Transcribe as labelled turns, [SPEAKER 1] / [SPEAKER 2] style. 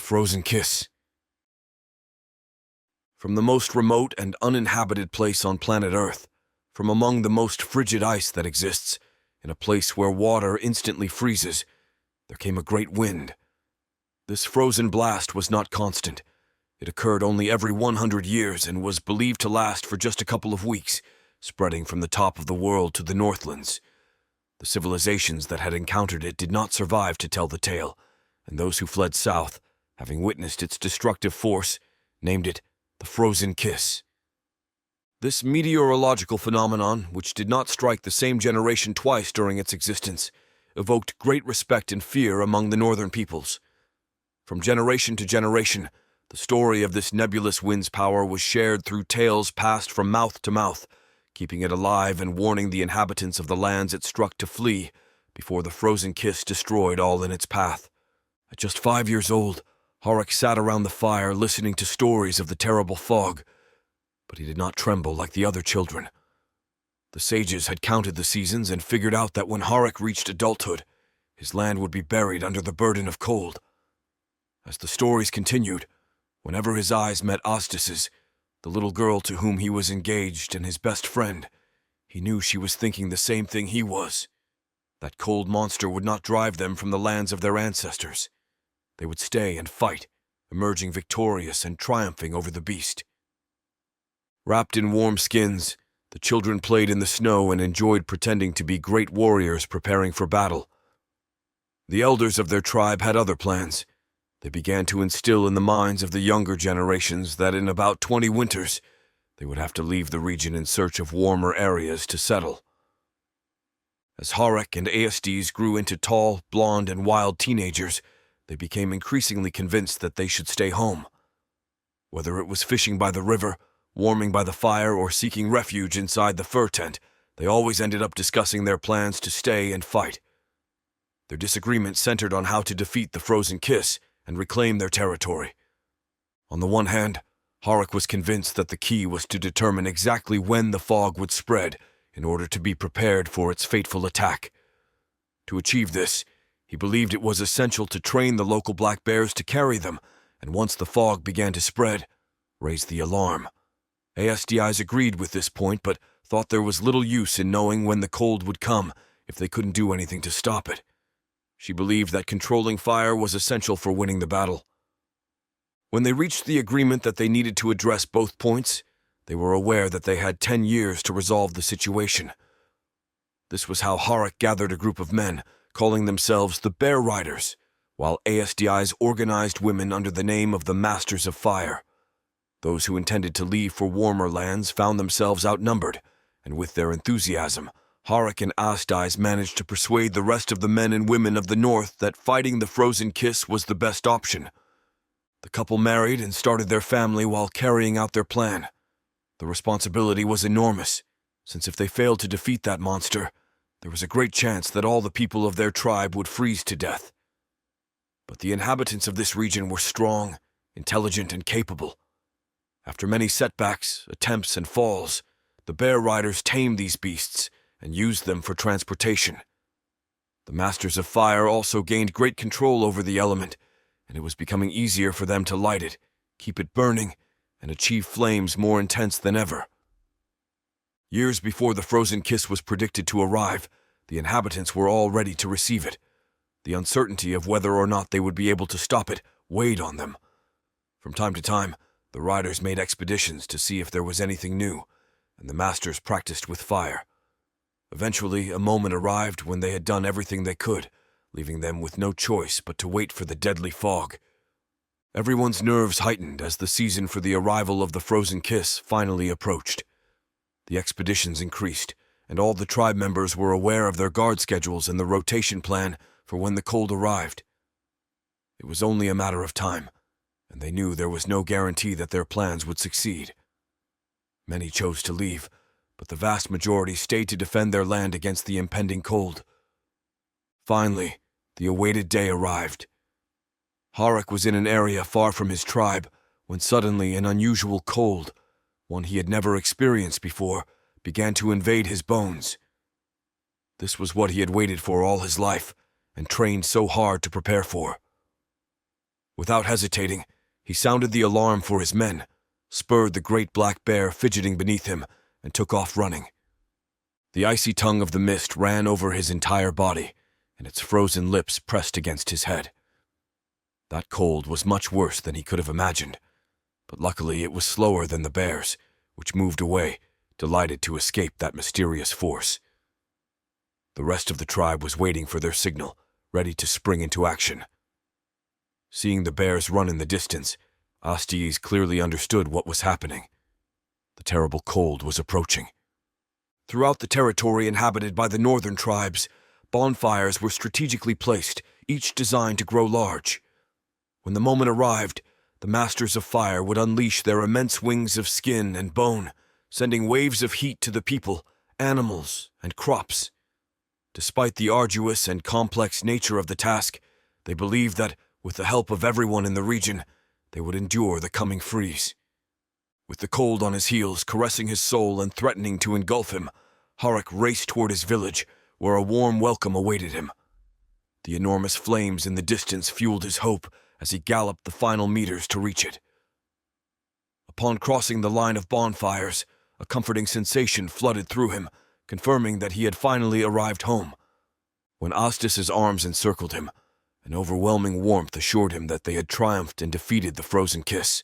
[SPEAKER 1] frozen kiss. From the most remote and uninhabited place on planet Earth, from among the most frigid ice that exists, in a place where water instantly freezes, there came a great wind. This frozen blast was not constant. It occurred only every 100 years and was believed to last for just a couple of weeks, spreading from the top of the world to the Northlands. The civilizations that had encountered it did not survive to tell the tale, and those who fled south, having witnessed its destructive force, named it the Frozen Kiss. This meteorological phenomenon, which did not strike the same generation twice during its existence, evoked great respect and fear among the northern peoples. From generation to generation, the story of this nebulous wind's power was shared through tales passed from mouth to mouth, keeping it alive and warning the inhabitants of the lands it struck to flee before the frozen kiss destroyed all in its path. At just 5 years old, Harek sat around the fire listening to stories of the terrible fog, but he did not tremble like the other children. The sages had counted the seasons and figured out that when Harek reached adulthood, his land would be buried under the burden of cold. As the stories continued, whenever his eyes met Asdis's, the little girl to whom he was engaged and his best friend, he knew she was thinking the same thing he was. That cold monster would not drive them from the lands of their ancestors. They would stay and fight, emerging victorious and triumphing over the beast. Wrapped in warm skins, the children played in the snow and enjoyed pretending to be great warriors preparing for battle. The elders of their tribe had other plans. They began to instill in the minds of the younger generations that in about 20 winters, they would have to leave the region in search of warmer areas to settle. As Harek and Asdis grew into tall, blonde, and wild teenagers, they became increasingly convinced that they should stay home. Whether it was fishing by the river, warming by the fire, or seeking refuge inside the fur tent, they always ended up discussing their plans to stay and fight. Their disagreement centered on how to defeat the Frozen Kiss and reclaim their territory. On the one hand, Harek was convinced that the key was to determine exactly when the fog would spread in order to be prepared for its fateful attack. To achieve this, he believed it was essential to train the local black bears to carry them, and once the fog began to spread, raise the alarm. Asdis agreed with this point, but thought there was little use in knowing when the cold would come if they couldn't do anything to stop it. She believed that controlling fire was essential for winning the battle. When they reached the agreement that they needed to address both points, they were aware that they had 10 years to resolve the situation. This was how Harek gathered a group of men, calling themselves the Bear Riders, while Asdis organized women under the name of the Masters of Fire. Those who intended to leave for warmer lands found themselves outnumbered, and with their enthusiasm, Harek and Asdis managed to persuade the rest of the men and women of the north that fighting the Frozen Kiss was the best option. The couple married and started their family while carrying out their plan. The responsibility was enormous, since if they failed to defeat that monster, there was a great chance that all the people of their tribe would freeze to death. But the inhabitants of this region were strong, intelligent, and capable. After many setbacks, attempts, and falls, the Bear Riders tamed these beasts and used them for transportation. The Masters of Fire also gained great control over the element, and it was becoming easier for them to light it, keep it burning, and achieve flames more intense than ever. Years before the Frozen Kiss was predicted to arrive, the inhabitants were all ready to receive it. The uncertainty of whether or not they would be able to stop it weighed on them. From time to time, the riders made expeditions to see if there was anything new, and the masters practiced with fire. Eventually, a moment arrived when they had done everything they could, leaving them with no choice but to wait for the deadly fog. Everyone's nerves heightened as the season for the arrival of the Frozen Kiss finally approached. The expeditions increased, and all the tribe members were aware of their guard schedules and the rotation plan for when the cold arrived. It was only a matter of time, and they knew there was no guarantee that their plans would succeed. Many chose to leave, but the vast majority stayed to defend their land against the impending cold. Finally, the awaited day arrived. Harek was in an area far from his tribe when suddenly an unusual cold, one he had never experienced before, began to invade his bones. This was what he had waited for all his life and trained so hard to prepare for. Without hesitating, he sounded the alarm for his men, spurred the great black bear fidgeting beneath him, and took off running. The icy tongue of the mist ran over his entire body, and its frozen lips pressed against his head. That cold was much worse than he could have imagined, but luckily it was slower than the bears, which moved away, delighted to escape that mysterious force. The rest of the tribe was waiting for their signal, ready to spring into action. Seeing the bears run in the distance, Asdis clearly understood what was happening. The terrible cold was approaching. Throughout the territory inhabited by the northern tribes, bonfires were strategically placed, each designed to grow large. When the moment arrived, the masters of fire would unleash their immense wings of skin and bone, sending waves of heat to the people, animals, and crops. Despite the arduous and complex nature of the task, they believed that, with the help of everyone in the region, they would endure the coming freeze. With the cold on his heels, caressing his soul and threatening to engulf him, Harek raced toward his village, where a warm welcome awaited him. The enormous flames in the distance fueled his hope as he galloped the final meters to reach it. Upon crossing the line of bonfires, a comforting sensation flooded through him, confirming that he had finally arrived home. When Asdis's arms encircled him, an overwhelming warmth assured him that they had triumphed and defeated the frozen kiss.